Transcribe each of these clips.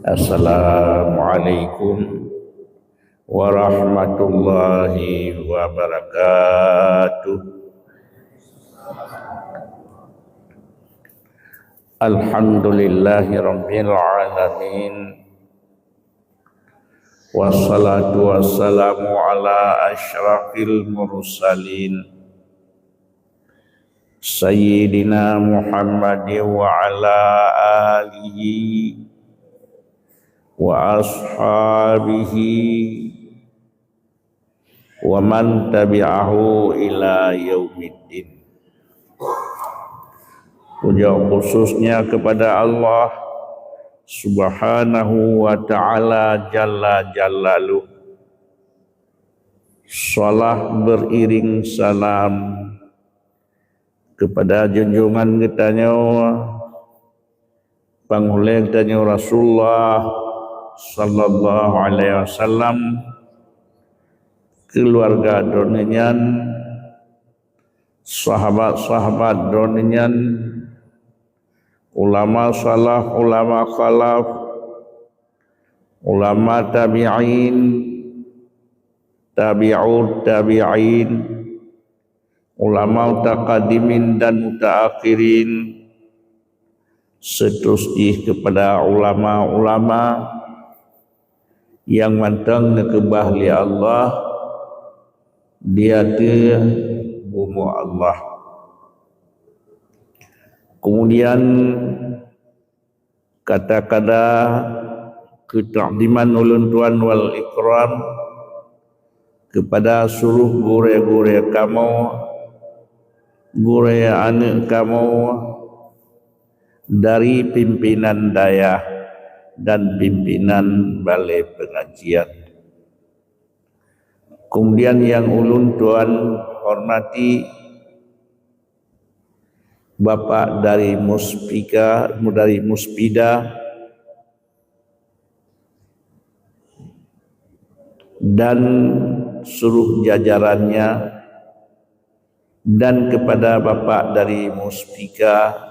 Assalamualaikum warahmatullahi wabarakatuh. Alhamdulillahi rabbil alamin. Wassalatu wassalamu ala asyrafil mursalin Sayyidina Muhammadin wa ala alihi wa ashabihi wa man tabi'ahu ila yaumiddin. Puja khususnya kepada Allah Subhanahu wa ta'ala jalla jalaluh. Salat beriring salam kepada junjungan kitanya panghuleng kitanya Rasulullah sallallahu alaihi wasallam, keluarga doninyan, sahabat-sahabat doninyan, ulama salaf, ulama khalaf, ulama tabi'in, tabi'ut tabi'in, ulama mutaqaddimin dan mutaakhirin, seterusnya kepada ulama-ulama yang mantang nekebah li Allah, dia ke bumi Allah. Kemudian kata-kata ketakdiman ulun tuan wal ikram kepada seluruh gure-gure kamu, gure anak kamu, dari pimpinan daya dan pimpinan balai pengajian. Kemudian yang ulun tuan hormati Bapak dari Muspida dan seluruh jajarannya, dan kepada Bapak dari Muspika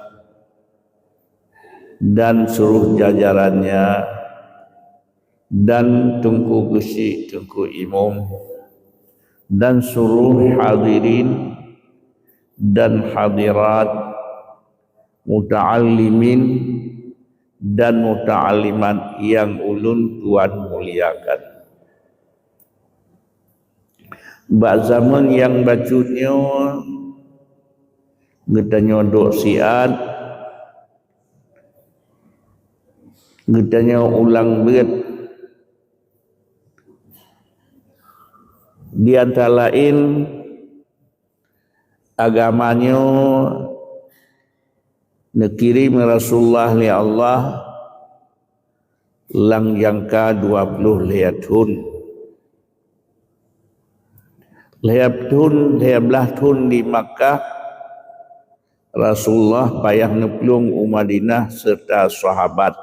dan seluruh jajarannya, dan Tungku Gesi, Tungku Imam, dan seluruh hadirin dan hadirat, muta'allimin dan muta'allimat yang ulun tuan muliakan. Bak zaman yang bacunya getanya duk siat, getanya ulang bet, di antara lain agamanya nekirim Rasulullah li Allah lang jangka 20 tahun di Makkah. Rasulullah payah neplung Madinah serta sahabat.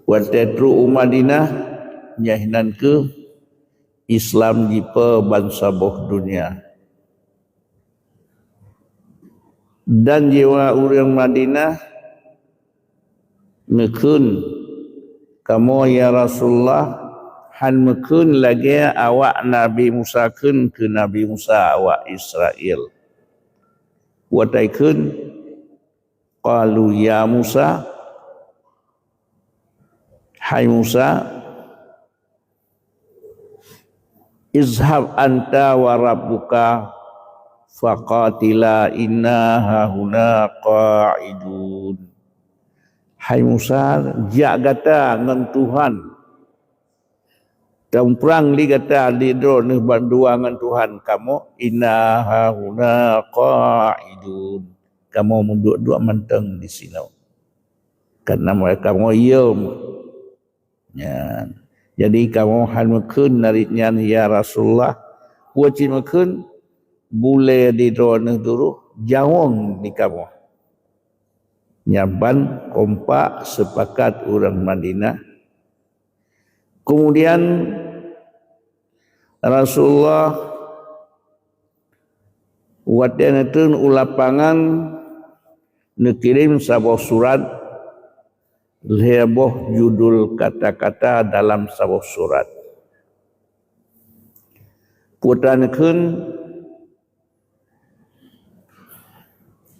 Watetru Madinah nyahinan ke Islam jipa bangsa boh dunia. Dan jiwa orang Madinah mekun kamu ya Rasulullah han mekun lagi awak Nabi Musa kun ke Nabi Musa awak Israel. Wataikun qalu ya Musa, hai Musa, izhab anta wa rabbuka faqatila inna hahuna qa'idun. Hai Musa, jak kata dengan Tuhan, perang li kata di drone bandua dengan Tuhan kamu, inna hahuna qa'idun, kamu menduk-duk menteng di sini karena mereka mau yum ya. Jadi kamu hal mekun naritnya ya Rasulullah, wajib mekun boleh di drone dulu jawong di kamu nyaban kompak sepakat orang Madinah. Kemudian Rasulullah wadian itu ulapangan nekirim sebuah surat heboh judul kata-kata dalam sebuah surat. Putranekeun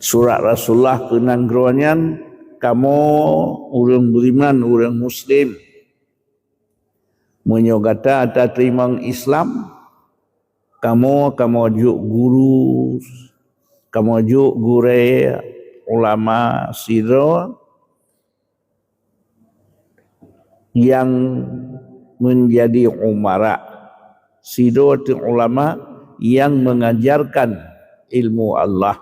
surat Rasulullah kenang geronyan kamu urang beriman, urang muslim menyogata ada terima Islam, kamu juk guru, kamu juk gure ulama siro yang menjadi umara. Siro itu ulama yang mengajarkan ilmu Allah.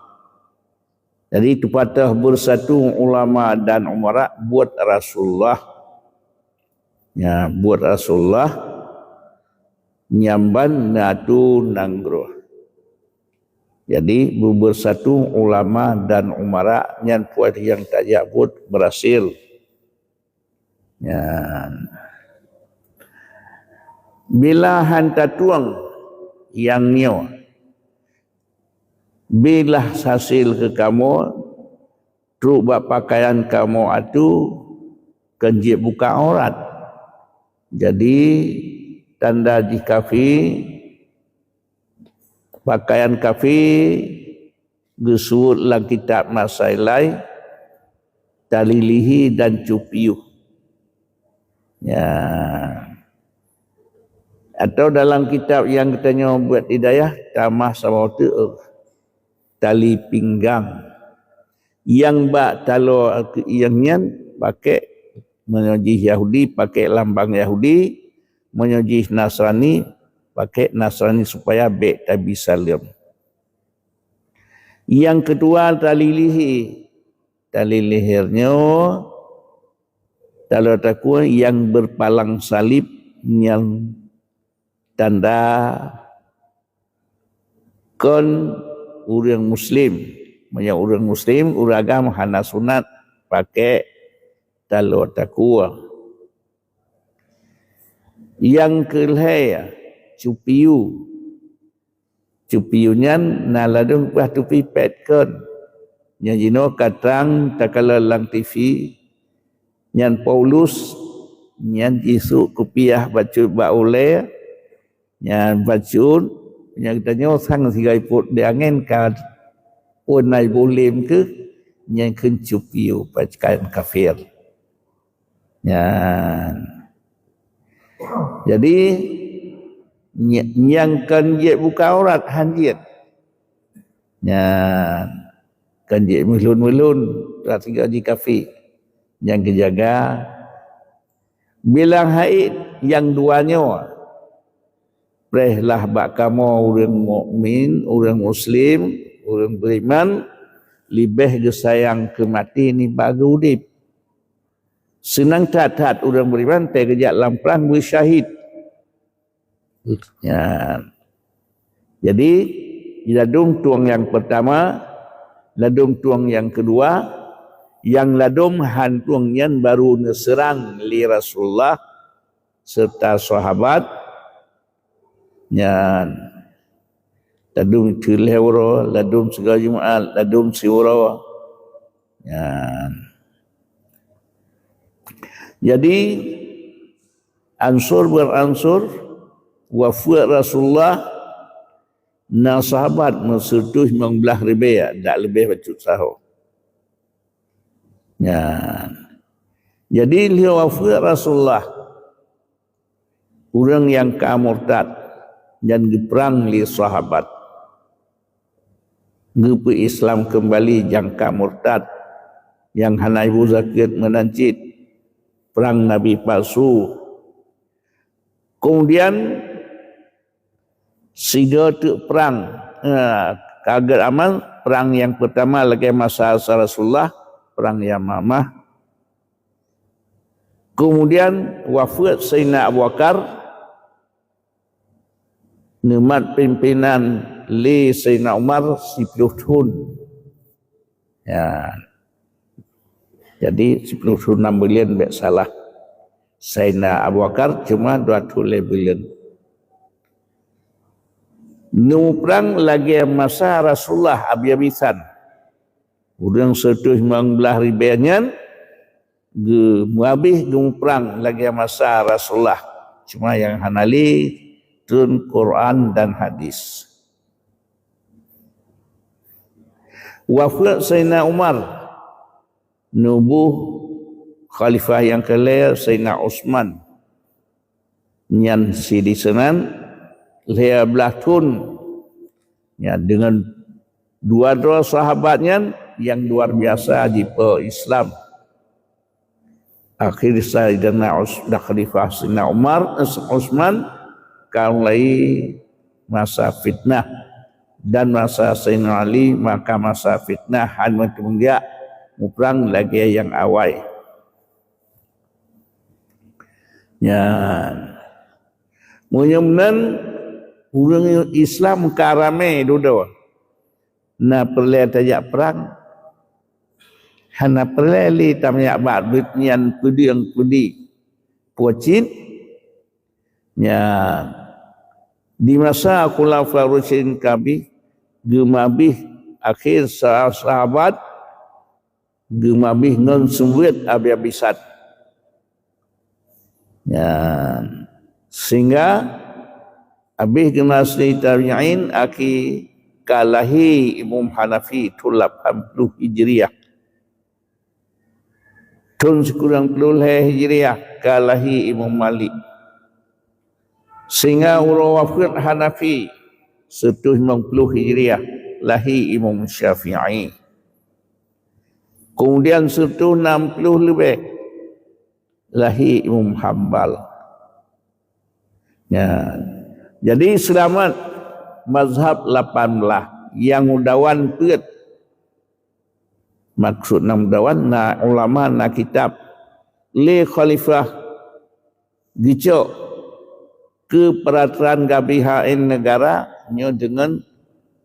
Jadi itu patah bersatu ulama dan umara buat Rasulullah. Ya, buat Rasulullah nyamban natu nanggro. Jadi bersatu ulama dan umara yang puat yang tak jabut berhasil. Ya. Bila hanta tuang yang nyo, bila hasil ke kamu, truk pakaian kamu itu kenjip buka aurat. Jadi tanda di kafi pakaian kafi disebut dalam kitab Masailai talilihi dan cupiu. Ya. Atau dalam kitab yang katanya buat hidayah tamah sama tu tali pinggang yang bak talo yang nyan pakai menyojih Yahudi pakai lambang Yahudi, menyojih Nasrani pakai Nasrani supaya bek tabi salim. Yang kedua tali lihirnya kalau takut yang berpalang salib yang tanda kon orang muslim, banyak orang muslim uragam hana sunat pakai talo takwa. Yang kelihaya cupiunya naladung pah tupi petkan yang jino katang takala lang TV yang Paulus yang Yesus kupiah baca baule yang bacun yang katanya sang sigai put diangin kan unai bulim ke yang kencupiu bacaan kafir. Jadi yang kan je buka aurat hanjit. Kan je melun-melun tak tiga di kafe yang kejaga bilang haid yang duanya prehlah bak kamu orang mukmin, orang muslim, orang beriman lebih disayang ke mati ni bagu udip. Senang tat orang beriman teh kejak lamprang bersyahid. Ya. Jadi ladung tuang yang pertama, ladung tuang yang kedua, yang ladung hantuang yang baru neserang li Rasulullah serta sahabat. Yan ladum tilhewro, ladum segala Jumaat, ladum siwro. Yan. Jadi ansur beransur wafat Rasulullah na sahabat mensertuh membelah ribe tak lebih bacut sahur. Yan. Jadi lihat wafat Rasulullah orang yang kamurtad dan diperang li sahabat ngepe Islam kembali jangka murtad yang hana ibu zakit menancit perang Nabi palsu. Kemudian siga tu perang kaget amal perang yang pertama lagi masa Rasulullah perang Yamamah. Kemudian wafat Sayyidina Abu Bakar nikmat pimpinan li Sayyidina Umar 10 tahun. Ya. Jadi 10 tahun 6 bulan tak salah. Sayyidina Abu Bakar cuma 20 bulan. Nu perang lagi masa Rasulullah habis-habisan. Udang setuh membelah ribenyan muabih perang lagi masa Rasulullah. Cuma yang hanali turun Quran dan hadis. Wafat Sayyidina Umar, nubuh khalifah yang kelima Sayyidina Utsman. Nyan si di senan lea belah tun ya, dengan dua sahabatnya yang luar biasa di Islam. Akhir Sayyidina Khalifah Sayyidina Utsman kalau lagi masa fitnah dan masa Sayyidina Ali maka masa fitnah hanya kemudian perang lagi yang awal. Ya, munyumnan orang Islam karame duduk. Na perlu tajak perang. Hana perlu tamyak ba'dut nian pudi pocin. Ya, di masa khulafaur rasyidin kami gemabih akhir sahabat gemabih non sumbuit abi-abisan. Ya, sehingga habis generasi tabi'in aki kalahi Imam Hanafi tulab 80 Hijriah. Tun sekurang 10 Hijriah kalahi Imam Malik. Sehingga urang wafat Hanafi 150 Hijriah lahi Imam Syafi'i. Kemudian 160 lebih lahi Imam Hambal. Ya. Jadi selamat mazhab 18 yang udawan peut. Maksud nam udawan na ulama na kitab le khalifah gicok ke peraturan gabihain negara nyo dengan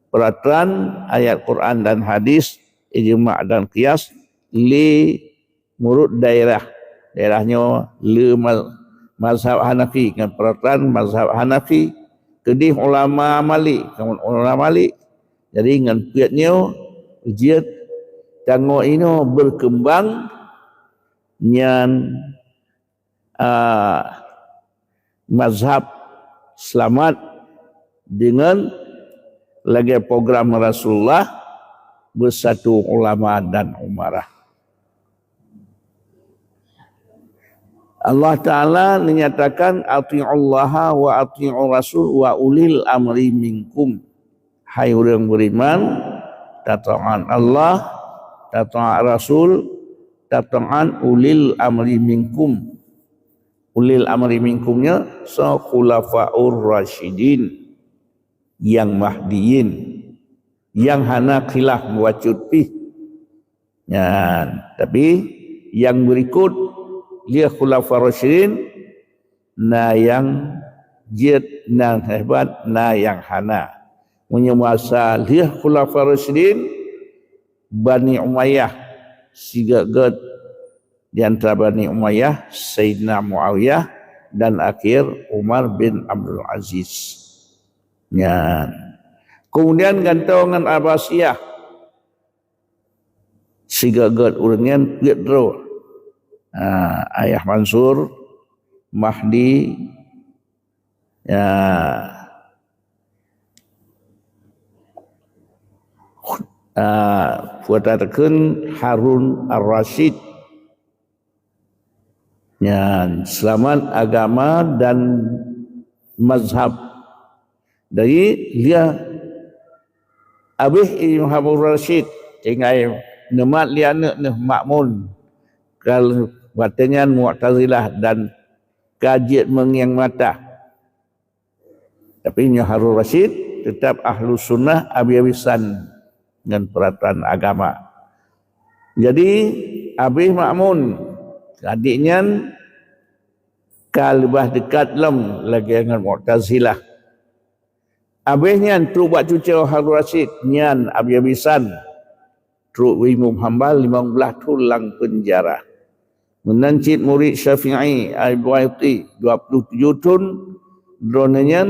peraturan ayat Quran dan hadis ijma' dan qiyas le murud daerahnya le mazhab Hanafi dengan peraturan mazhab Hanafi kedih ulama Malik ulama Malik. Jadi dengan piatnya ujiat tanggo ino berkembang nyan mazhab selamat dengan lagi program Rasulullah bersatu ulama dan umarah. Allah Ta'ala menyatakan ati'ullaha wa ati'ur rasul wa ulil amri minkum. Hai orang beriman, tataan Allah, tataan Rasul, tataan ulil amri minkum. Ulil amri minkumnya khulafaur rasyidin yang mahdiyin yang hana khilaf mewajud pih. Ya, tapi yang berikut dia khulafaur rasyidin na yang jid na hebat na yang hana. Punya masa dia khulafaur rasyidin Bani Umayyah sigagat di antara Bani Umayyah Sayyidina Muawiyah dan akhir Umar bin Abdul Aziz. Ya. Kemudian gantongan Abbasiyah sigagat urangnya Pedro. Ayah Mansur Mahdi ya puatakan Harun Ar-Rasyid yang selamat agama dan mazhab dari dia abih Imam Harun Ar-Rasyid tinggal nemat liana makmun kalau batanya Mu'tazilah dan kajian mengyang mata. Tapi Imam Harun Ar-Rasyid tetap ahlu sunnah abi-abisan dengan peraturan agama. Jadi Abi Ma'mun adiknya kalbah dekat lem lagi dengan Mu'tazilah. Abihnya truk buat cuci Harun Rasyid nyan abi-abisan truk Imam Hambal 15 tulang penjara. Menancit murid Syafi'i Al-Baiti 27 tahun dronanya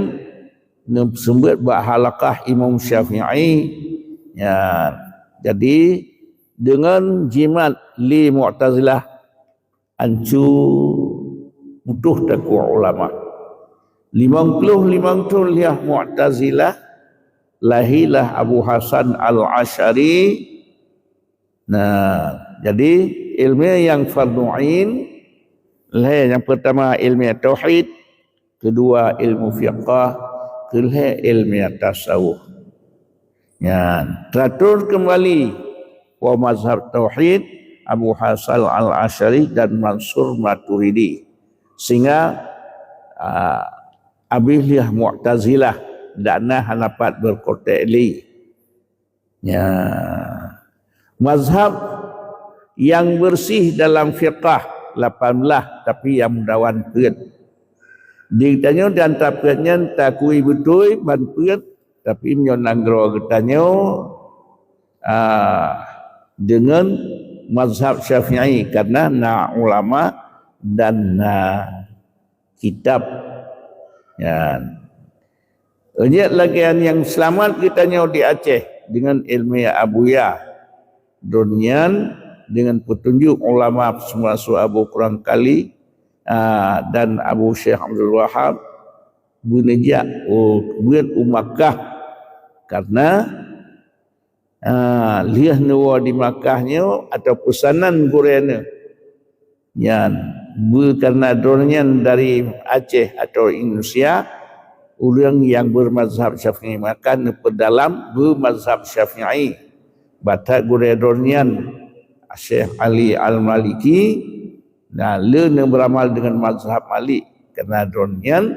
sembet bak halakah Imam Syafi'i. Ya, jadi dengan jimat li Mu'tazilah ancu butuh takwa ulama 50 tahun liah Mu'tazilah lahilah Abu Hasan Al-Asy'ari. Nah, jadi ilmu yang fardu ain yang pertama ilmu tauhid, kedua ilmu fiqh, ketiga ilmu tasawuf. Ya, teratur kembali wa mazhab tauhid Abu Hasan Al-Asy'ari dan Mansur Maturidi, sehingga abilih Mu'tazilah dana hanapat berkotek ya. Mazhab yang bersih dalam fiqh 18 tapi yang mudawan peut. Ditanya dan tapatnya takui betul ban peut tapi menyonanggro getanya dengan mazhab Syafi'i karena na ulama dan na kitab. Ya. Lihat lagi yang selamat kitanya di Aceh dengan ilmu Abuya Donian dengan petunjuk ulama semua Abu Quran Kali dan Abu Syekh Abdul Wahab bunajak buat Makkah karena liah nuwa di Makkahnya atau pesanan Qur'an yang karena dronyan dari Aceh atau Indonesia orang yang bermazhab Syafi'i maka pedalam bermazhab Syafi'i batak Qur'an Syekh Ali Al-Maliki nah le beramal dengan mazhab Malik karena dronyan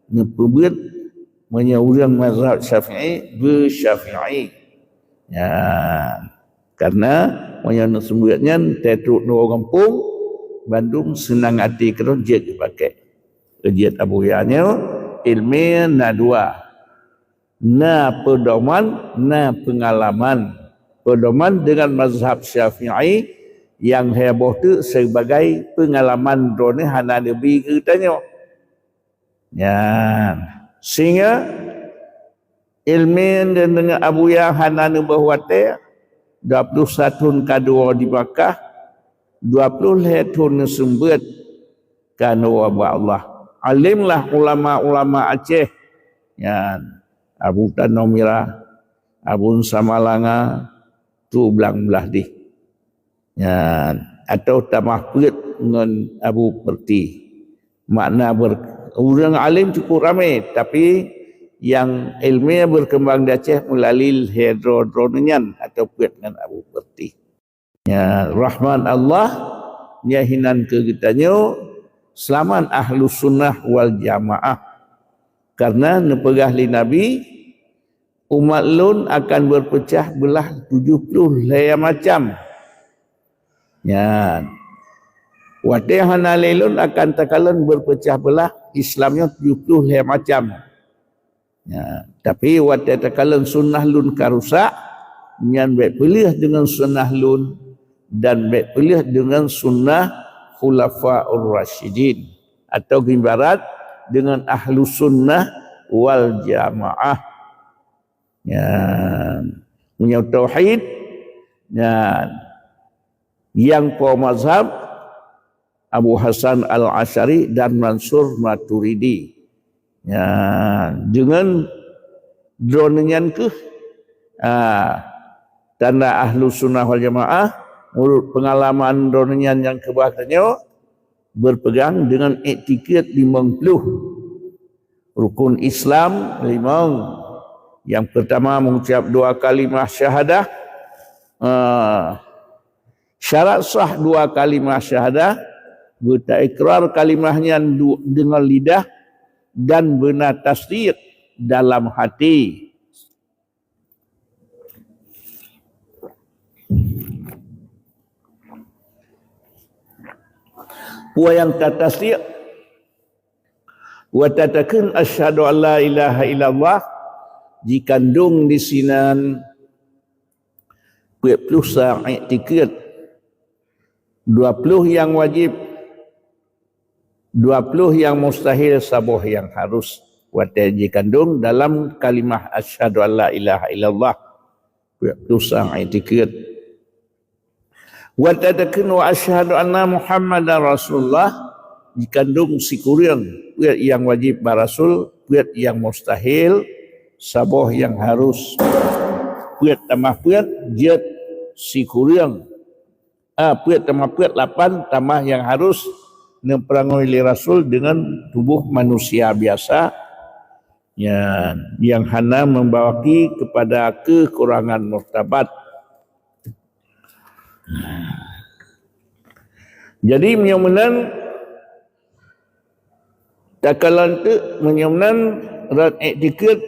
nepebut menyaurang mazhab Syafi'i bersyafi'i ya karena menyan sembutnya tetruk no kampung Bandung senang hati kerja dipakai kerja abuyanya ilmu na dua na pedoman na pengalaman. Pedoman dengan mazhab Syafi'i yang heboh tu sebagai pengalaman drone hana lebih katanya. Ya, sehingga ilmu dengan Abu yang hana bahwate 21 tahun kedua di Makkah 20 tahun sembut kana wa Allah. Alimlah ulama-ulama Aceh. Ya, Abu Tanomira, Abu Samalanga tu belang-belah di. Ya, atau tamah peut dengan Abu Perti. Makna orang alim cukup ramai tapi yang ilmiah berkembang di Aceh melalui hidrodronenyan atau peut dengan Abu Perti. Ya, rahman Allah nyahinan ke kitanya selamat ahlu sunnah wal jamaah karena nepegah li Nabi umat lun akan berpecah belah 70 lain macam. Ya. Wate hana lelun akan takalan berpecah belah Islamnya 70 lain macam. Ya, tapi wate takalan sunnah lun karusak nyan baik pilih dengan sunnah lun dan baik pilih dengan sunnah khulafaur rasyidin atau ibarat dengan ahlu sunnah wal jamaah. Ya, punya tauhid ya, yang mazhab Abu Hasan Al-Asy'ari dan Mansur Maturidi. Ya, dengan dronenyan ke tanda ahlu sunnah wal jamaah menurut pengalaman dronenyan yang kebahasanya berpegang dengan etiket 50 rukun Islam 5. Yang pertama mengucap 2 kalimah syahadah. Syarat sah 2 kalimah syahadah berikrar kalimahnya dengan lidah dan benar tasdiq dalam hati. Wa yang tasdiq wa tatakun asyhadu an la ilaha illallah dikandung di sinan 40 i'tikad 20 yang wajib 20 yang mustahil 10 yang harus wate dikandung dalam kalimah asyhadu an la ilaha illallah 40 i'tikad Wa tadakin wa asyhadu anna Muhammadar Rasulullah dikandung si kuriang puat yang wajib barasul, puat yang mustahil, saboh yang harus puat tambah puat jet si kuriang puat tambah puat 8 tambah yang harus nemperangoi li rasul dengan tubuh manusia biasa ya, yang hana membawaki kepada kekurangan martabat. Jadi menyamanan takalan tu menyamanan rat etiket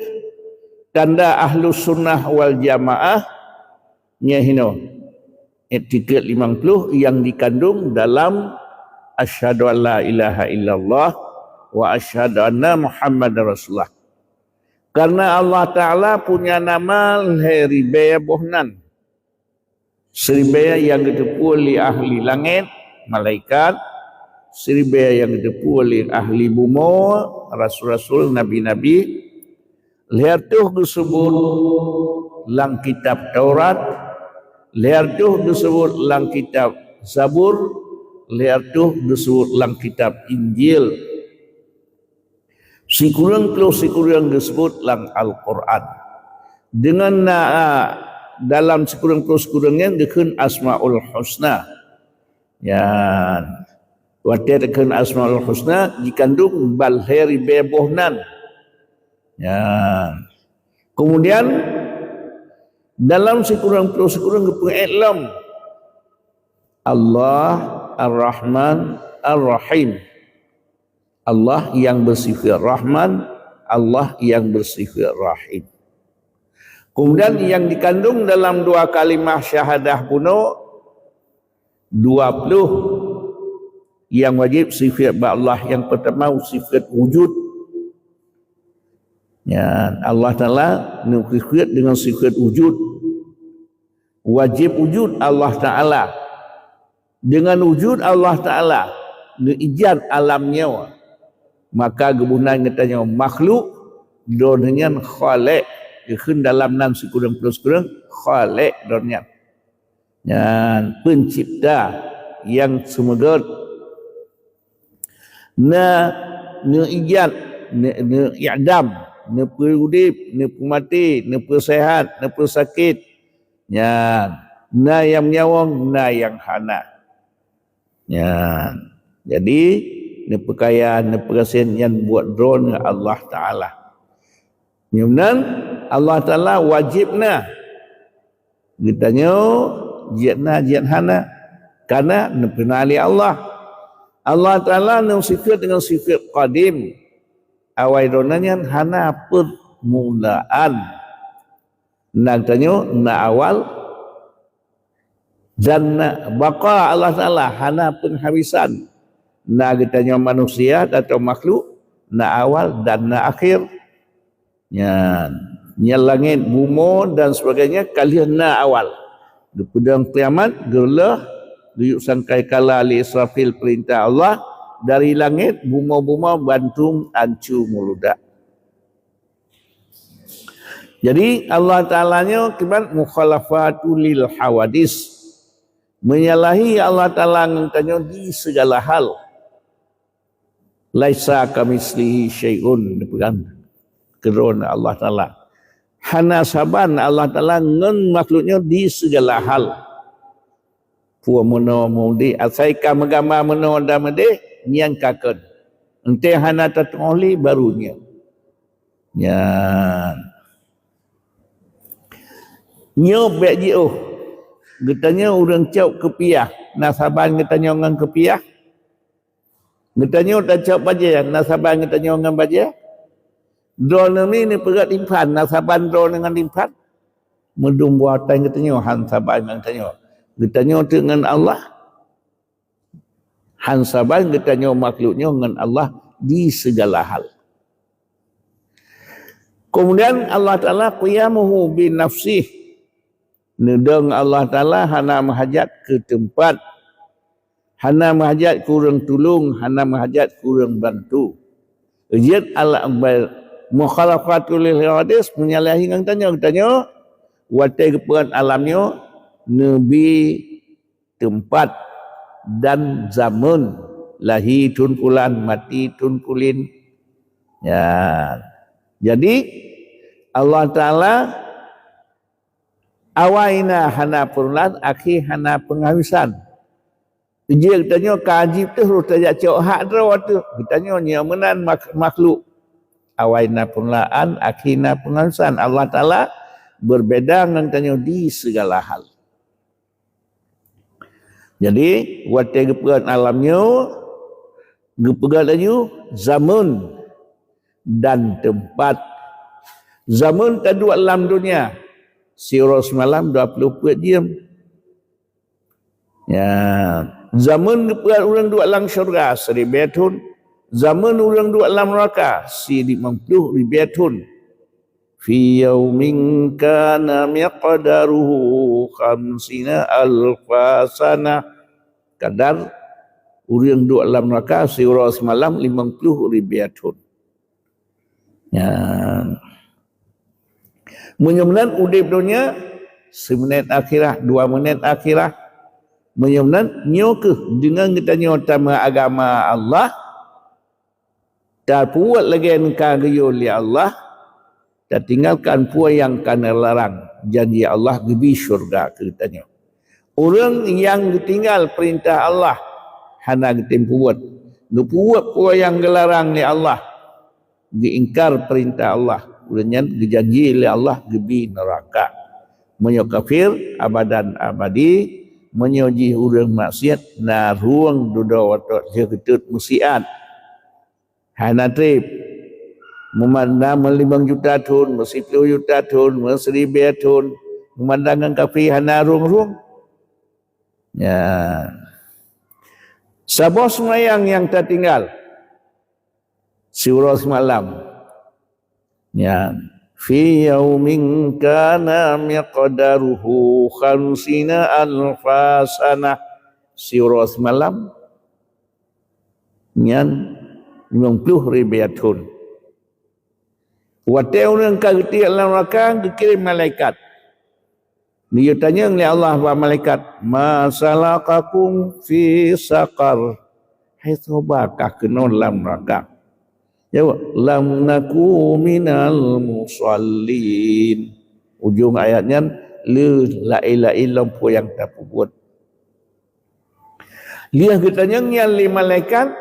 tanda ahlus sunnah wal jamaah nya hino etiket 50 yang dikandung dalam asyhadu an la ilaha illallah wa asyhadu anna Muhammadar Rasulullah. Karena Allah Ta'ala punya nama Heribaya Bohnan. Seribaya yang ditepu oleh ahli langit, malaikat. Seribaya yang ditepu oleh ahli bumi, rasul-rasul, nabi-nabi. Lihat tuh disebut lang kitab Taurat. Lihat tuh disebut lang kitab Zabur. Lihat tuh disebut lang kitab Injil. Sikurang disebut lang Al-Quran. Dengan dalam sekurang-kurangnya dikun Asmaul Husna. Ya, waktu dikun Asmaul Husna dikandung balheri bebohnan. Ya. Kemudian dalam sekurang-kurang kepengelam Allah Ar-Rahman Ar-Rahim. Allah yang bersifat Rahman, Allah yang bersifat Rahim. Kemudian yang dikandung dalam 2 kalimah syahadah puno 20 yang wajib sifat Allah. Yang pertama sifat wujud. Ya, Allah Ta'ala sifat dengan sifat wujud. Wajib wujud Allah Ta'ala. Dengan wujud Allah Ta'ala ijad alamnya. Maka kebunan katanya makhluk dengan khalik dikun dalam nan sekurang khalik dunia dan pencipta yang semoga ijad i'dam perudip mati persehat persakit ya yang nyawang yang hana ya. Jadi ni perkayaan, ni perasaan yang buat drone Allah Ta'ala. Kemudian Allah Ta'ala wajibna. Ditanya, jatna, jathana. Karena ni penali Allah. Allah Ta'ala ni sifat dengan sifat qadim. Awal dronanya hana permulaan. Nak tanya, nak awal. Dan baqa Allah Ta'ala hana penghabisan. Nak ditanya manusia atau makhluk, nak awal dan nak akhir. Ya, langit, bumi dan sebagainya kalian nak awal. Di pedang kiamat gerlah duyuk sangkai kala li Israfil perintah Allah dari langit bumi bantung ancu muludak. Jadi Allah Ta'alanya kibat mukhalafatu lil hawadis. Menyalahi Allah Ta'ala ngentanya di segala hal. Laisa kamislihi syai'un dipegang kerana Allah Ta'ala. Hana saban Allah Ta'ala ngen makhluknya di segala hal. Puan mena mudi asaika megama mena damade nyang kaken. Ente hana tatoli barunya. Ya. Nyo beji getanya urang cau kepiah. Nasaban getanya ngan kepiah. Getanya tak cau baja, nasaban getanya ngan baja. Drone ni pegat impan, nasaban drone dengan impan. Mendung buatan getanya han saban getanya. Getanya dengan Allah. Han saban getanya makhluknya dengan Allah di segala hal. Kemudian Allah Ta'ala qiyamuhu bin nafsih. Nedang Allah Ta'ala hana menghajat ke tempat. Hana menghajat kurang tolong, hana menghajat kurang bantu. Ijat al-amal mukhalafatul lil hadis menyalahi ngang tanya, watai keperan alamnya Nabi tempat dan zaman, lahir tun pulan, mati tun pulin. Ya. Jadi Allah Ta'ala awaina hana pulan, akhir hana penghabisan. Dia tanya kajib tu harus tajak cok hak draw tu. Tanya nyamenan makhluk. Awaina pulaan, akhirna penghabisan. Allah Ta'ala berbeda dengan tanya di segala hal. Jadi waktu geperan alamnya, geperan laju zaman dan tempat. Zaman tadu alam dunia. Sirah semalam 24 jam. Ya, zaman geperan orang dua alam syurga 1000 tahun. Zaman orang dua alam neraka 50,000 tahun. Fi yaumin kana miqdaruhu 50,000 sana. Kadar orang dua alam neraka sirah semalam 50,000 tahun. Ya. Menyemnan udip dunia 1 minit akhirah, 2 minit akhirah. Menyemnan nyoke dengan kita nyotama agama Allah. Tak puat lagi engkau gayul ya Allah. Dan tinggalkan pua yang kana larang. Janji Allah gebi syurga katanya. Orang yang tinggal perintah Allah hana getempuat. Gepuat pua yang gelarang ni Allah. Geingkar perintah Allah. Orang gejanji oleh Allah gebi neraka. Menyo kafir abadan abadi. Menyoji orang maksiat na ruang duda watak dia ketut musiat. Hana trip. Memandang 5 juta tahun, 10 juta tahun, 1000 tahun, memandangkan kafir hana rung-rung. Ya. Sabah semayang yang tertinggal. Surah semalam. Ya. Fi yaumin kana miqdaruhu 50,000 sana. Surah semalam. Yang 50,000 tahun. Waktu orang kata alam neraka dikirim malaikat. Dia tanya oleh Allah wa malaikat, masalakakum fi saqar. Hai sobakah kena dalam neraka? Jawab, lam naku minal musallin. Ujung ayatnya la ilaha illallah yang tak buat. Dia katanya yang malaikat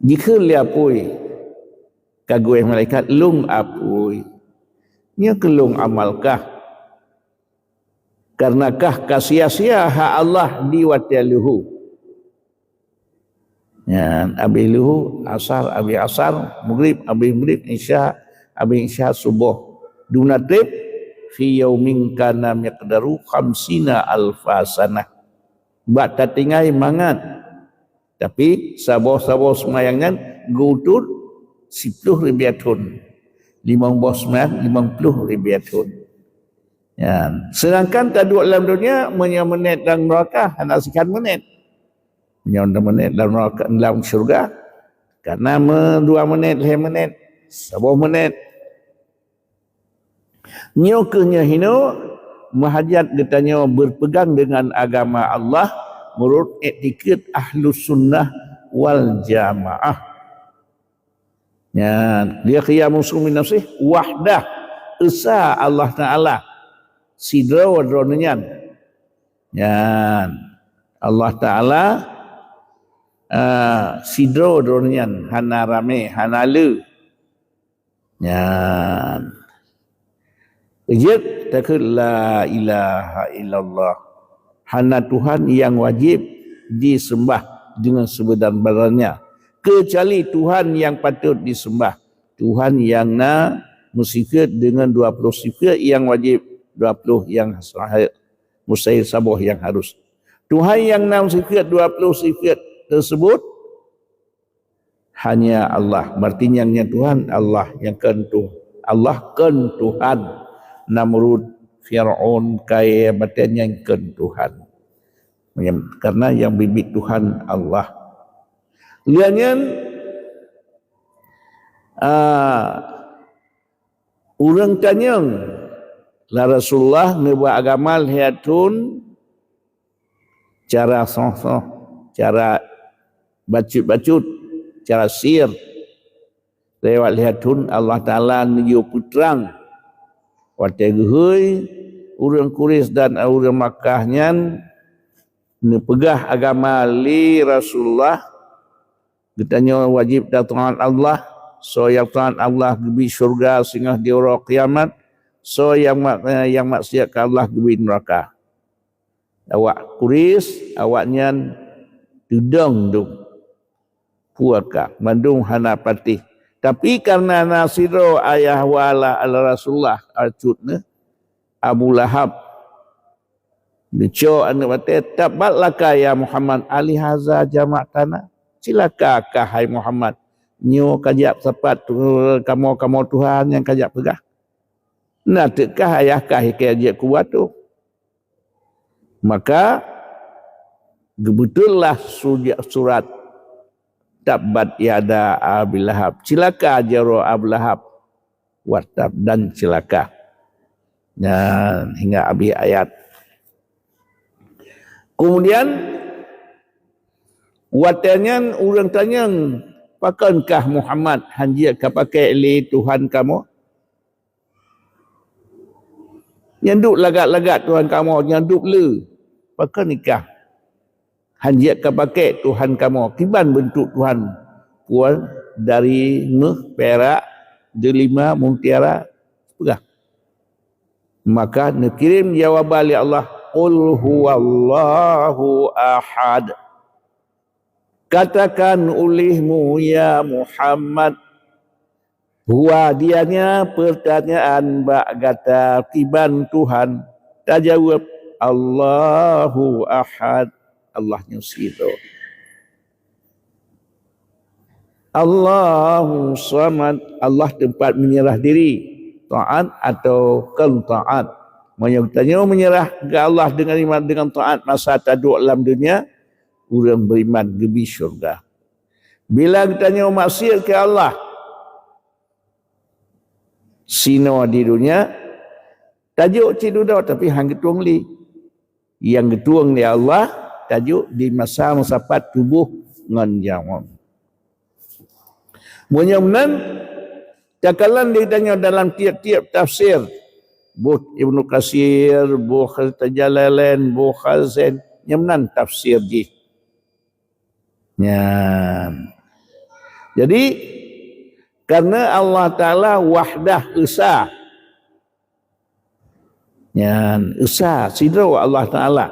jika dia pui kagui malaikat lung apui. Nya kelung amalkah? Karenakah kasia-sia hak Allah diwatiluhu. Ya, abi luhu asar, abi asar, maghrib, abi maghrib, isya, abi isya subuh. Duna trip fi yaumin kana miqdaru 50,000 sanah. Bak tatingai mangat. Tapi sabah-sabah semayangnya gutur 10,000 tahun. 50,000 tahun. Ya. Sedangkan tadu alam dunia menit dalam neraka hanya sekian menit. Menit dalam neraka dalam syurga karena 2 menit, 5 menit, 10 menit. Nyokenya hino mahajat ditanya berpegang dengan agama Allah menurut etiket Ahlus Sunnah wal Jamaah. Ya, dia qiyamu min nafsih wahdah esa Allah Taala sidra wa dronyan. Ya, Allah Taala sidra wa dronyan hana rame hana le. Ya. Ijib takul la ilaha illallah. Hana Tuhan yang wajib disembah dengan sebenar-benarnya. Kecuali Tuhan yang patut disembah. Tuhan yang musifat dengan 20 sifat yang wajib, 20 yang mustahil sabah yang harus. Tuhan yang sifat 20 sifat tersebut hanya Allah. Artinya Tuhan Allah yang kentu. Allah kan Tuhan. Namrud, Fir'aun, kaya batin yang kan Tuhan. Karena yang bibit Tuhan Allah. Liannya orang tanya la Rasulullah nebuat agama lihatun cara soh-soh, cara bacut-bacut, cara sir. Lewat lihatun Allah Ta'ala niyo putrang. Watai gehui, urang Quraisy dan urang Makkah nyan nepegah agama li Rasulullah. Ditanya wajib taat Allah. So yang taat Allah gebi syurga sehingga di orang kiamat. So yang maksiat ke Allah gebi neraka. Awak Quraisy awaknya tudang dong. Puaka mandung hanapati. Tapi karena nasiro ayah wala ala Rasulullah arcutna Abu Lahab dico anu mate tabat laka ya Muhammad ali haza jama'tana cilaka hai Muhammad nyo kajak sepat kamu Tuhan yang kajak pegah nah tekah ayahkah kajak kuat tu maka gebetullah surat tabat yada Abu Lahab cilaka jaro Abu Lahab wartab dan cilaka dan hingga habis ayat. Kemudian watanya orang tanya pakankah Muhammad hanjia ka pakai li Tuhan kamu nyanduk lagat-lagat Tuhan kamu nyanduk le pakanikah hanjia ka pakai Tuhan kamu kiban bentuk Tuhan puan dari perak delima mutiara pegah maka nekirim jawab balik Allah qul huwallahu ahad katakan olehmu ya Muhammad huwa dianya pertanyaan bak kata kiban Tuhan tak jawab Allahu ahad Allahnya situ Allahu samad Allah tempat menyerah diri taat atau kan taat tanya menyerah ke Allah dengan iman dengan taat masa taduk dalam dunia orang beriman gebi syurga bila tanya maksiat ke Allah sino di dunia tajuk ciduda tapi hang getuang li yang getuang ni Allah tajuk di masa musapat tubuh ngan jawab. Munyamunan cakalan ditanya dalam tiap-tiap tafsir Buh Ibnu Katsir, Buh Jalalain, Buh Khazin, nyamunan tafsir ji. Jadi karena Allah Ta'ala wahdah esa. Esa sidra Allah Ta'ala.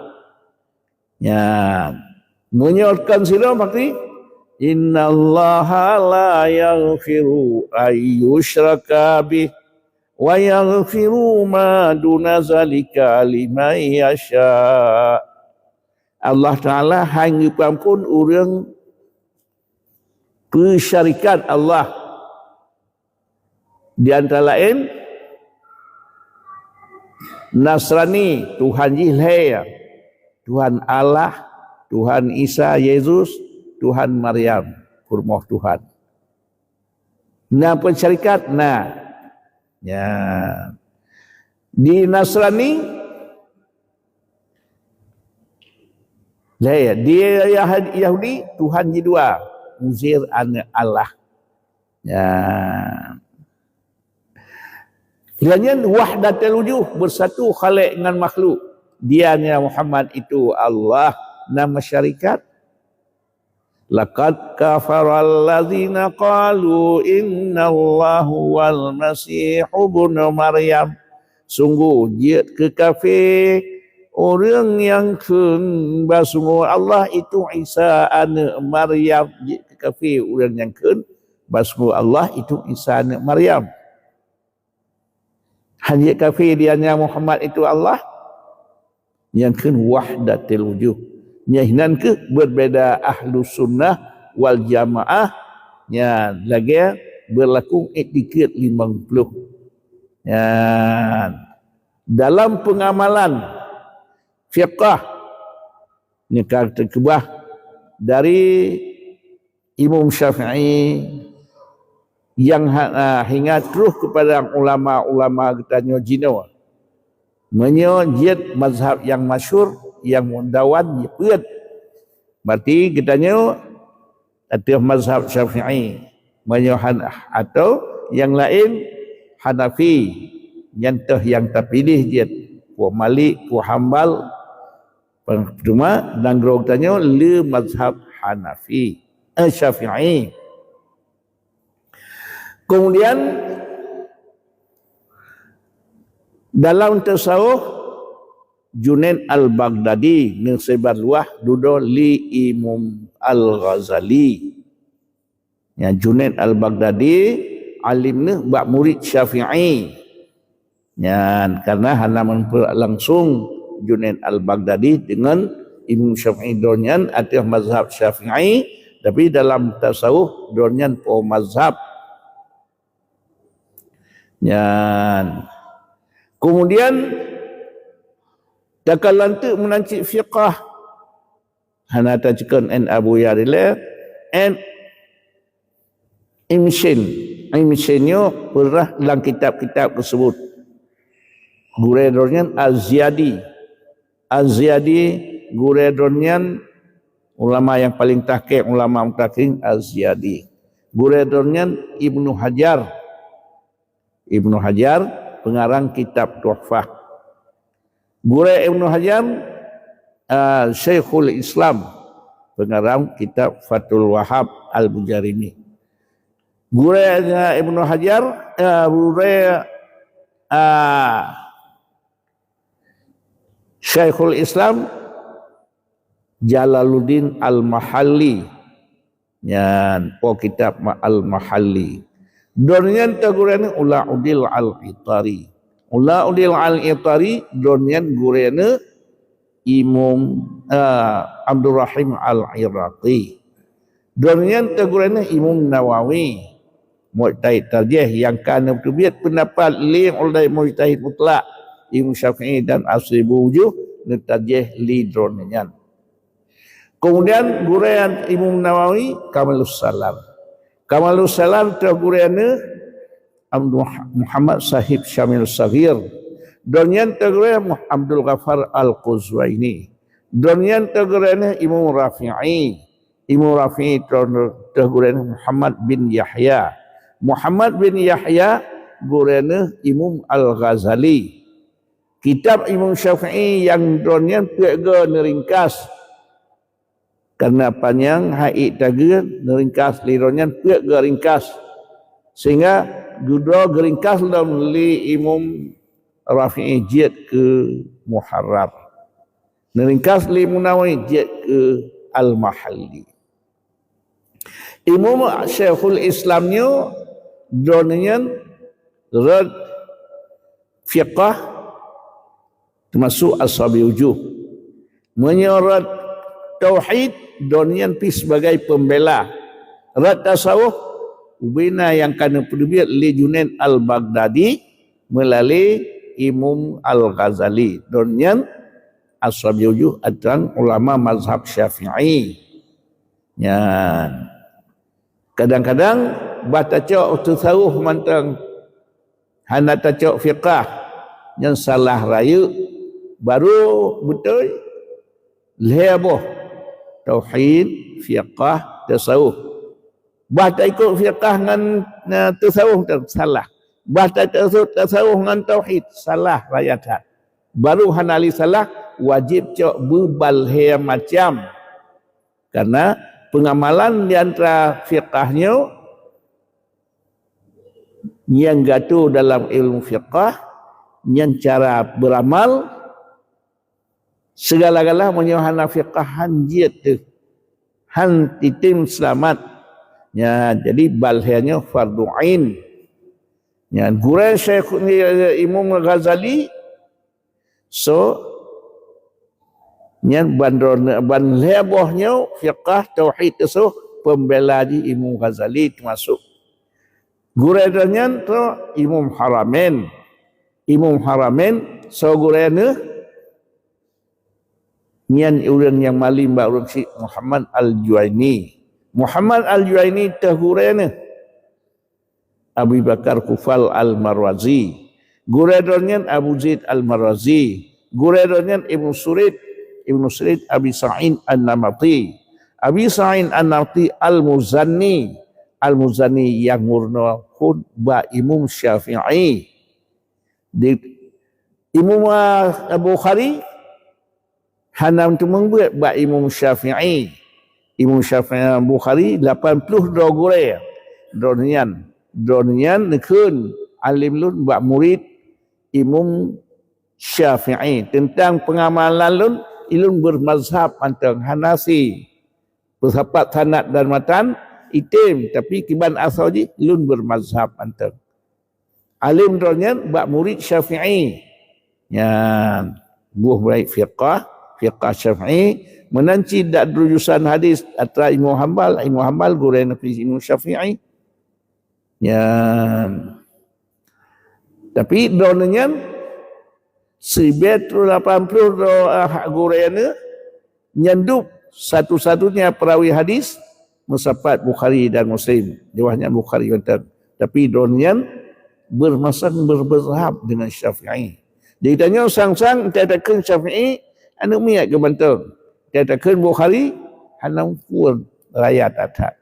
Menyatakan sidra berarti innallaha la yaghfiru ayyushraka bih wa yaghfiru ma duna zalika liman yasha. Allah Ta'ala hanya ampun orang kesyarikat Allah di antara lain Nasrani Tuhan Yesus, Tuhan Allah, Tuhan Isa Yesus, Tuhan Maryam, kurmah Tuhan. Nah pensyarikat, di Nasrani, di Yahudi Tuhan Yedua, Uzair anak Allah. Kiranya wahdatul wujuh bersatu khalik dengan makhluk. Dianya Muhammad itu Allah, nama syarikat. Laqad kafara alladzina qalu innallahu wal masih ibnu Maryam. Sungguh dia kekafir orang yang basungguh Allah itu Isa anak Maryam. Dia kekafir orang yang basungguh Allah itu Isa anak Maryam. Hanya kafir dianya Muhammad itu Allah. Yang wahdatul wujuh. Nyahinan ke berbeda ahlu sunnah wal jamaah. Ya, lagi berlaku etiket 50. Ya, dalam pengamalan fiqah ni kata kebah dari Imam Syafi'i yang hingga terus kepada ulama-ulama katanya jino menyojit mazhab yang masyhur yang dawan yeut. Berarti kitanya atas mazhab Syafi'i menyohan atau yang lain Hanafi yang terpilih dia puak Malik puak Hambal cuma dan gerogtanya le mazhab Hanafi Syafi'i. Kemudian dalam tasawuf Junaid al-Baghdadi yang sebar luah dudo li Imam al-Ghazali. Ya, Junaid al-Baghdadi alim ni bak murid Syafi'i. Ya, karena halaman langsung Junaid al-Baghdadi dengan Imam Syafi'i donyan atas mazhab Syafi'i, tapi dalam tasawuf donyan po mazhab. Ya. Kemudian takalantu menancik fiqah hanata cikun en Abu Yarile en imshenyo pernah dalam kitab-kitab tersebut guredornya Az-Ziyadi guredornya ulama yang paling tahqiq ulama mutakin Az-Ziyadi guredornya Ibnu Hajar pengarang kitab Tuhfah. Gure Ibnu Hajar Syekhul Islam pengarang kitab Fathul Wahhab Al-Bujarini. Gure Ibnu Hajar Syekhul Islam Jalaluddin Al-Mahalli yan po kitab Al-Mahalli. Donyan tagurene Ulauddin Al-Itari. Ulauddin Al-Itari donyan gurene Imam Abdul Rahim Al-Iraqi. Donyan tagurene Imam Nawawi. Mujtahid tarjih yang kana berbiat pendapat li oleh mujtahid mutlak Imam Syafi'i dan Ashabu wujuh tarjih li donyan. Kemudian gurean Imam Nawawi Kamalus Salam tagurene Muhammad Sahib Syamil Saghir. Donyan tagurene Abdul Ghaffar Al-Quzwaini. Donyan tagurene Imam Rafi'i tagurene Muhammad bin Yahya. Muhammad bin Yahya gurene Imam Al-Ghazali. Kitab Imam Syafi'i yang donyan pega neringkas karena panjang haid taga neringkas lironyan pek geringkas sehingga dua geringkas dalam li Imam Rafi'i jid ke Muharrar neringkas li Munawi jid ke Al-Mahalli. Imam Syekhul Islamnya donyan rad fiqah termasuk ashabi wujuh menyorot tauhid donyan pi sebagai pembela rad tasawuf ubina yang kana penerbit li Junaid al-Baghdadi melalui Imam al-Ghazali donyan ashabi wujuh adalah ulama mazhab Syafi'i. Ya. Kadang-kadang batacok tasawuf mantang hana tacok fiqah yang salah raya baru betul leboh tauhid fiqah tasawuf. Bahta ikut fiqah dengan tasawuf salah. Bahta tasawuf dengan tauhid salah rayatan. Baru hanali salah wajib cok bebalhe macam. Karena pengamalan di antara fiqahnya yang gatu dalam ilmu fiqah yang cara beramal segala-gala menyohana fiqahan jid tu han titim selamat ya jadi balhanya fardu ain ya gure Syekh Imam Ghazali so nyan ban lebohnya fiqah tauhid tu pembela di Imam Ghazali termasuk gure danyan tu Imam Haramain so gure ne nyan orang yang malim ba orang si Muhammad Al-Juwaini tahurene Abu Bakar Kufal Al-Marwazi guredonyan Abu Zaid Al-Marwazi guredonyan Ibnu Surid Ibnu Sa'id Abi Sa'id An-Namati. Abi Sa'id An-Namati Al-Muzanni yang murna kun ba Imam Syafi'i. Imam Bukhari hanam tu membuat ba Imam Syafi'i. Imam Syafi'i Bukhari 82 gure. Dronian nekun alim lun ba murid Imam Syafi'i tentang pengamalan lun ilun bermazhab antara Hanafi bersahabat sanad dan matan itim tapi kiban asaji lun bermazhab antara alim dronian ba murid Syafi'i yang buah baik fiqah Syafi'i menanci dak rujusan hadis antara Imam Hanbal gurau Nabi Imam Syafi'i yang tapi donanya 180 gurau nyandup satu-satunya perawi hadis musafat Bukhari dan Muslim diwahnya Bukhari dan tapi donanya berzahab dengan Syafi'i. Dia tanya sang-sang katakan Syafi'i anu miat ke bantul. Katakan Bukhari hanam pun rakyat atas.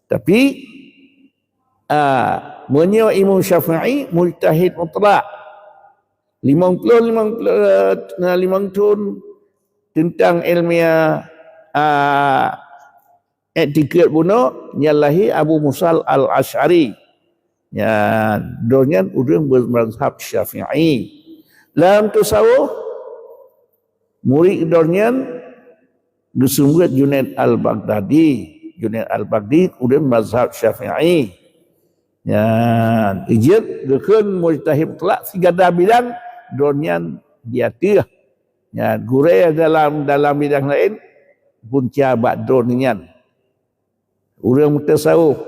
Tapi menyewa Imam Syafi'i mujtahid mutlak. 50 tahun tentang ilmiah etiket bunuh nyalahi Abu Musa Al-Asy'ari. Ya, donyan udang bermazhab Syafi'i. Dalam tasawuf murid donyan gesungguh Junaid Al-Baghdadi udah mazhab Syafi'i. Ya, ijid gekun mujtahid mutlak sigada bidang donyan diatih. Ya, gurau dalam bidang lain punca bak donyan. Urang mutasawuf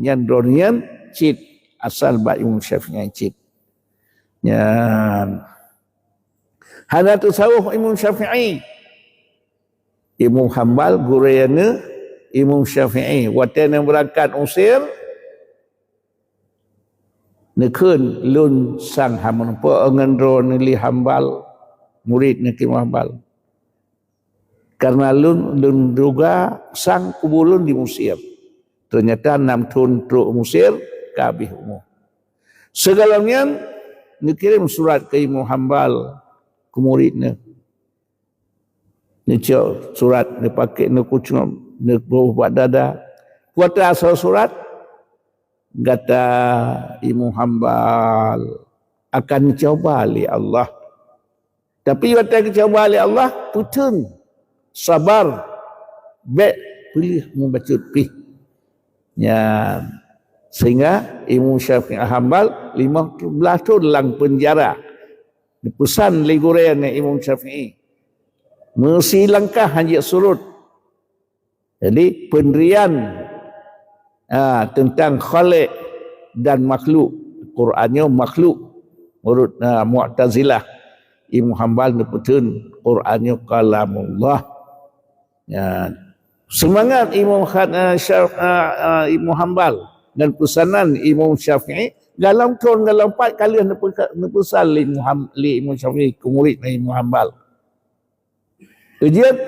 nyan donyan cit asal bak Imam Syafi'i cit. Ya. Hana tasawuf Imam Syafi'i. Imam Hanbal gurayana Imam Syafi'i. Watan yang berangkat usir nekun lun sang hamun po ngendro nili Hanbal murid neki Hanbal. Karena lun juga sang kubulun di Mesir. Ternyata 6 tahun truk Mesir kabih umur. Segalanya ngirim surat ke Imam Hanbal ke muridnya. Ni surat ni pakai ni kucing ni buat dada. Kuata asal surat kata Imam Hanbal akan coba oleh Allah. Tapi kata coba oleh Allah putun sabar baik pilih membaca pih. Ya, sehingga Imam Syafi'i Hanbal 15 tahun dalam penjara. Dipesan legurean Imam Syafi'i. Mesti langkah hanya surut. Jadi pendirian tentang khaliq dan makhluk. Qurannya makhluk. Menurut Mu'tazilah. Imam Hanbal neputun Qurannya kalamullah. Ya. Semangat Imam Hanbal dan pesanan Imam Syafi'i dalam tahun dalam 4 kali nepesan li Imam Syafi'i ke murid Imam Hanbal. Ujian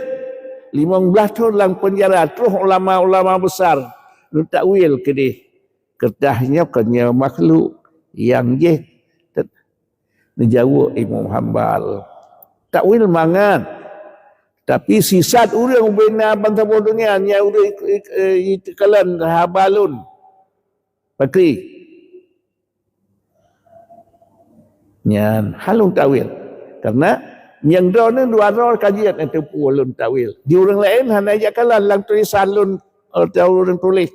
15 tahun dalam penjara terus ulama-ulama besar lu takwil ke dia. Kertahnya kenya makhluk yang je menjawab Imam Hanbal. Takwil mangat. Tapi sisat urang bina bangsa bodohnya nya urang itikalan habalun. Pakri. Nyan halung takwil. Karena yang drone dua rol kajian itu ulun takwil. Di orang lain hanya jakalan lang tulisan lun atau orang tulis.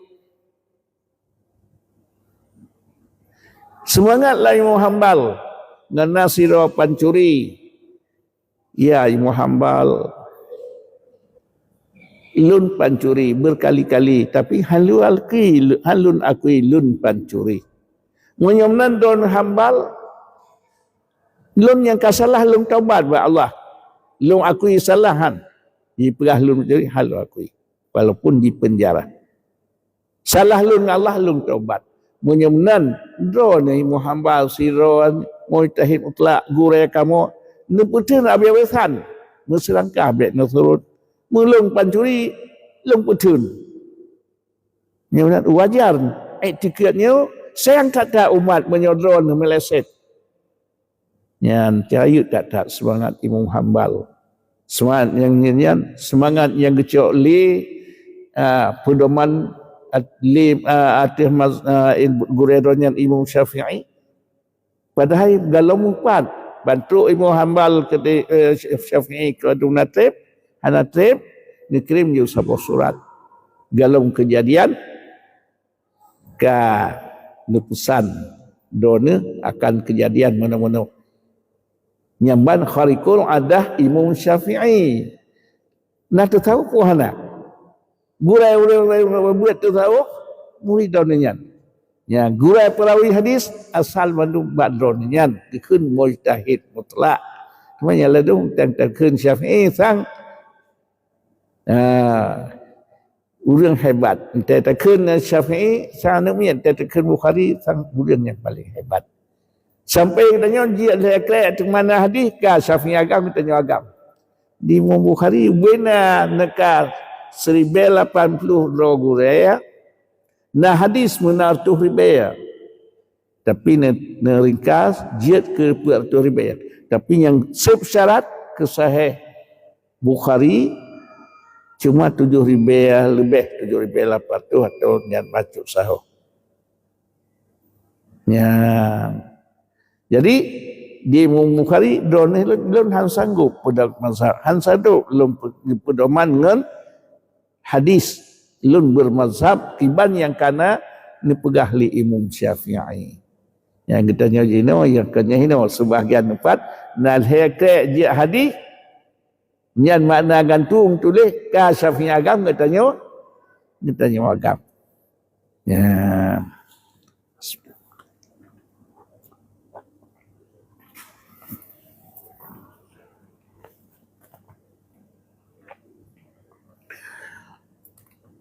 Semangatlah Imam Hanbal dengan Nasiro Pancuri. Ya Imam Hanbal lun pancuri berkali-kali tapi halun akui lun pancuri. Menyomnan don Hanbal lun yang kasalah lun taubat ba Allah. Lun akui salahan. Diperah lun jadi halu akui walaupun di penjara. Salah lun Allah lun taubat. Menyomnan don Imam Hanbal siron mujtahid mutlak gurau kamu neputun abiawesan Merselangkah baik turun. Mulung pancuri, lung putun. Yang wajar. Etiketnya, sayang kata umat menyodron meleset. Yang cahaya tak semangat Imam Hanbal. Semangat yang nyanyian, semangat yang kecok pedoman atas guredonya Imam Syafi'i. Padahal dalam empat bantu Imam Hanbal ke Syafi'i ke Dunatrib, Hanatrib dikirim juga sebuah surat. Dalam kejadian ke lepusan dona akan kejadian mana-mana. Nyamban kharikul adah Imam Syafi'i. Nak tahu puhana. Gurai buat tahu murid daunnya. Ya, gurai perawi hadis asal bandung badronnya keun mujtahid mutlak. Namanya ladung tentang keun Syafi'i sang urang hebat. Tentang keun Syafi'i sang namanya tentang keun Bukhari sang urang yang paling hebat. Sampai tanya dia leklet mana hadis ka Syafi'i agam tanya agam. Di Imam Bukhari bena nekar 1080 gurai. Nah hadis menar tu ribayah. Tapi neringkas jid ke 400 ribayah. Tapi yang syarat ke sahih Bukhari cuma 7 ribayah lebih 7 ribayah 800 atau yang baca sahih. Ya. Jadi di Imam Bukhari drone belum han sanggup pada mazhab han sadu belum pedoman dengan hadis lun bermazhab tiban yang kana ni pegah li Imam Syafi'i. Yang kita nyajino yang kanya hino sebahagian empat nal heke je hadis nyan makna gantung tulis ka Syafi'i agam katanya agam. Ya.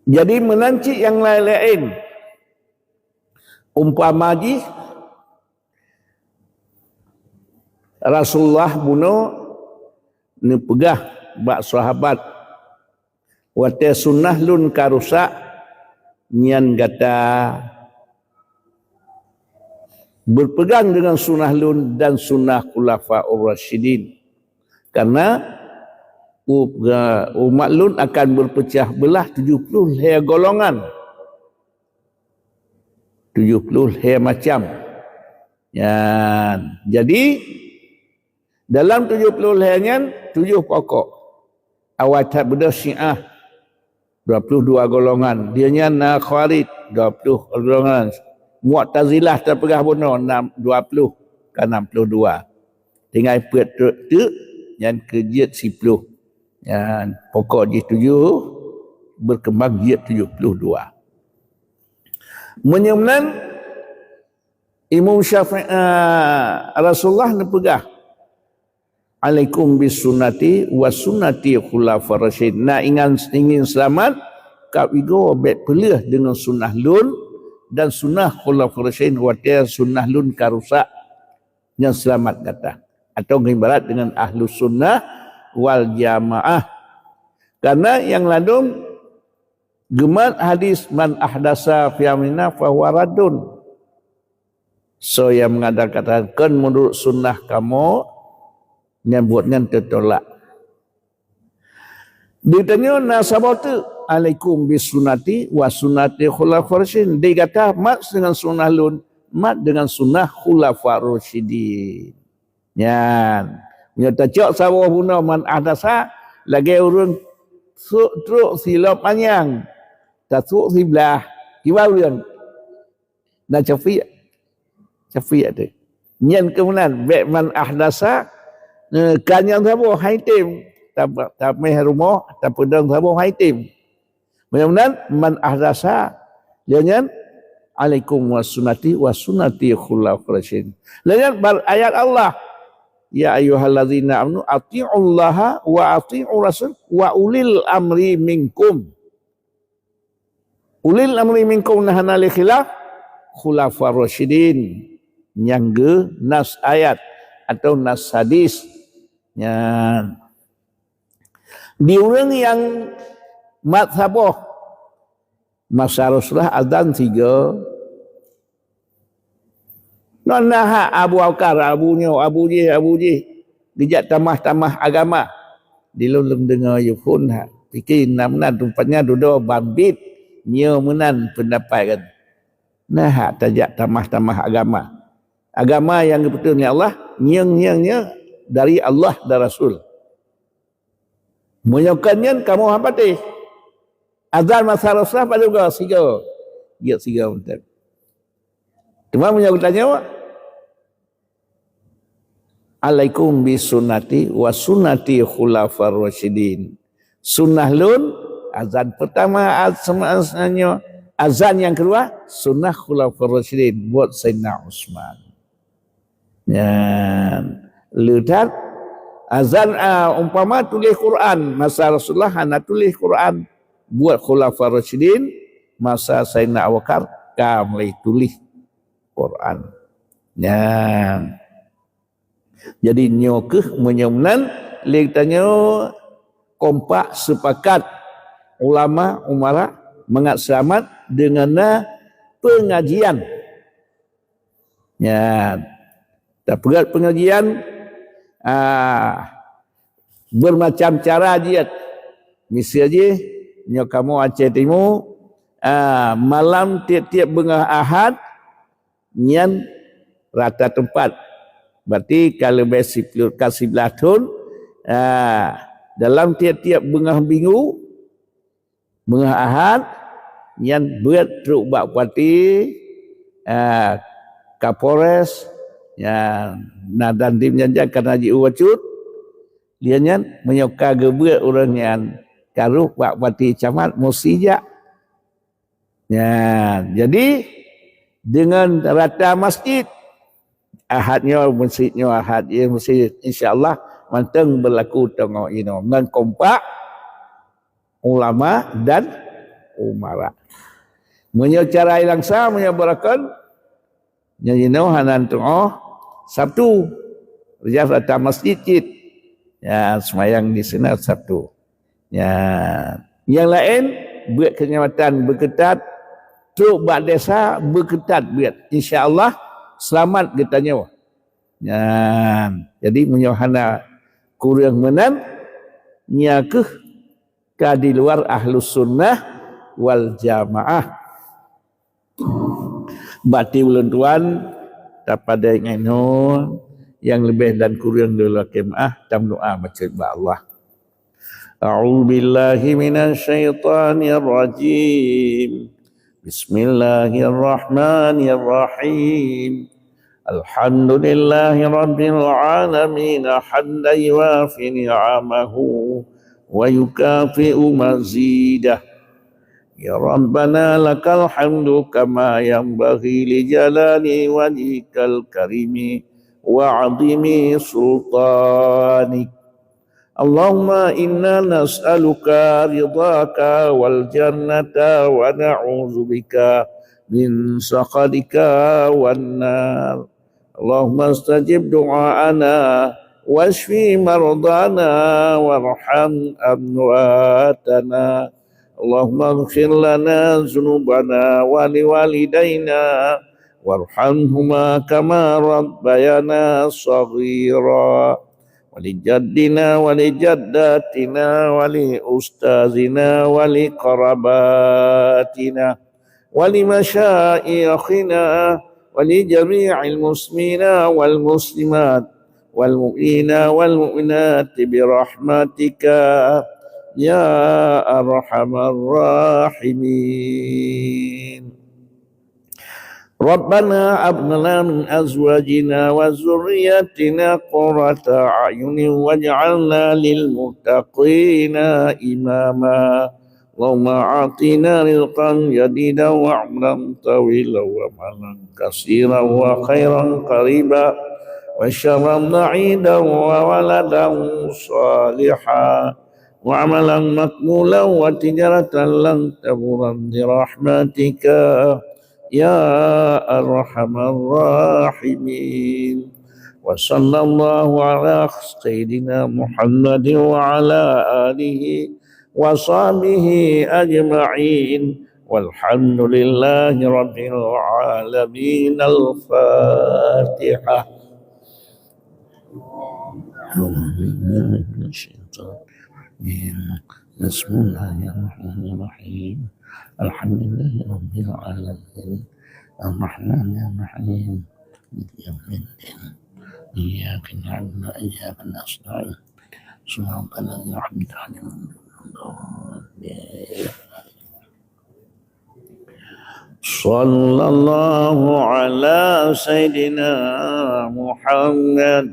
Jadi menanci yang lain-lain. Umpama ji Rasulullah bunuh ni pegah bak sahabat wate sunnah lun karusak nyan gata berpegang dengan sunnah lun dan sunnah khulafaur rasyidin. Karena umat lun akan berpecah belah 70 hea golongan. 70 hea macam. Ya, jadi dalam 70 heanya 7 pokok. Awal bedah Syiah 22 golongan. Dianya Khawarij 20 golongan. Mu'tazilah terpegah bunuh 20 ke 62. Tinggal pet tu yang kejit 10. Ya, pokok di 7 berkembang dia 72. Menyemnan Imam Syafi'i Rasulullah nepegah alaikum bis sunnati wa sunnati khulafar rasyidin. Nak ingin selamat kau igo bet pelih dengan sunnah lun dan sunnah khulafar rasyidin wa sunnah lun karusak yang selamat kata atau ibarat dengan ahlus sunnah wal jamaah. Karena yang ladung gemat hadis man ahdasa fi amrina fa huwa raddun. So yang mengatakan menurut sunnah kamu nyebutnya tertolak. Ditanya nasabatu alaikum bis sunnati wa sunnati khulafar rasyidin. Dia kata mat dengan sunnah lun, mat dengan sunnah khulafar rasyidin. Yan. Nyata cok sawah guna man ahdasa lagi urun truk silap panjang tak truk sebelah kiwau yang dan Syafi'i tu nyen kemudian bek man ahdasa kanyang sabo haitim tak meh rumah tak pedang sabo haitim kemudian man ahdasa dia nyen alaikum wasunnati khulafar rasyidin layan ayat Allah ya ayyuhalladzina amanu atti'ullaha wa atti'ur rasul wa ulil amri minkum. Ulil amri minkum nahana li khilaf khulafar rasyidin. Yang nas ayat atau nas hadis. Di orang yang mazhabah masa Rasulullah azan 3. Nonah Abu Bakar, Abu Ji, dijak tamah-tamah agama. Dilulung dengar yufun ha. Fikir namnan rupanya duduk bambit nyo menan pendapat kan. Nah tajak tamah-tamah agama. Agama yang betulnya Allah nyeng dari Allah dan Rasul. Menyokannya kamu apa teh? Azan masa Rasulullah pada juga siga. Ya siga betul. Cuma menyokannya alaikum bi sunnati wa sunnati khulafar rasyidin. Sunnah lun azan pertama azan yang kedua sunnah khulafar rasyidin buat Sayyidina Utsman. Ya, lihat azan umpama tulis Quran masa Rasulullah hana tulis Quran buat khulafar rasyidin masa Sayyidina Abu Bakar mulai tulis Quran. Ya. Jadi nyokeh menyemnan litanya kompak sepakat ulama umara mengat selamat dengan pengajian. Ya, dapat pengajian bermacam cara ajiat. Misalnya nyo kamu Aceh Timur malam tiap-tiap bengah Ahad nyan rata tempat. Berarti kalau basic kasih belatun dalam tiap-tiap bengah minggu bengah Ahad yang buat truk bak kuati Kapolres yang nadan tim janjang karena haji uwacut dia nyan menyoka gebuat orang yang karuh bak kuati camat musijak ya jadi dengan rata masjid Ahadnya masjidnya Ahad ya masjid insyaallah manteng berlaku tengok ino dengan kompak ulama dan umara. Menyo cara ilangsa menyabarakan nyino hanan tengok Sabtu rejaf datang masjid ya semayang di sana Sabtu. Ya yang lain buat kenyamatan berketat truk bak desa berketat buat insyaallah selamat getanya. Ya, jadi menyohana kurang menan nyakeh ka di luar ahlus sunnah wal jamaah. Bati ulun tuan tapada ingin yang lebih dan kurang dulu kemah tam doa baca Allah. A'udzu billahi minasyaitonir rajim. Bismillahirrahmanirrahim. Alhamdulillahi rabbil alamin hamdan yuwafi ni'amahu wa yukafi'u mazidah. Ya Rabbana lakal hamdu kama yanbaghi li jalali wajhikal karimi wa 'azimi sultanik. Allahumma inna nas'aluka ridhaka wal jannata wa na'udzubika min sakhatika wan nar. Allahumma astajib du'aana washfi mardana warham amwatana. Allahumma ighfir lana dzunubana wa liwalidayna warhamhuma kama rabbayana shaghira. ولجدنا ولجداتنا ولأستاذنا ولقرباتنا ولمشائخنا ولجميع المسلمين والمسلمات والمؤمنين والمؤمنات برحمتك يا أرحم الراحمين. Rabbana abnana min azwajina wa zurriyyatina qurrata a'yunin waj'alna lil muttaqina imama. Allahumma a'tina rizqan jadidan wa 'umran tawilan wa malan katsiran wa khairan qariba wa syarran ba'idan wa waladan salihan wa 'amalan maqbulan wa tijaratan lan taburan bi rahmatika ya arhamar rahimin. وصلى الله على سيدنا محمد وعلى آله وصحبه أجمعين والحمد لله رب العالمين. الفاتحة. بسم الله الرحمن الرحيم. الحمد لله رب العالمين الرحمن الرحيم يوم الدين إياك نعبد وإياك نستعين صراط الذين أنعمت عليهم صلى الله على سيدنا محمد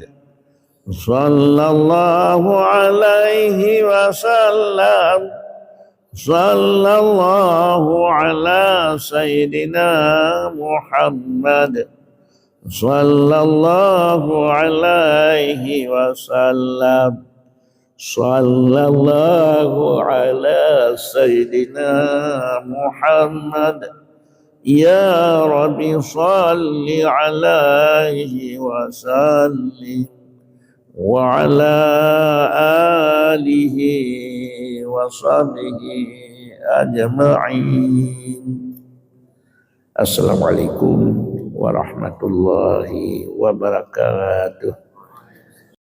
صلى الله عليه وسلم صلى الله على سيدنا محمد صلى الله عليه وسلم صلى الله على سيدنا محمد يا رب صل عليه وسلم وعلى آله وصحبه أجمعين. Assalamualaikum warahmatullahi wabarakatuh.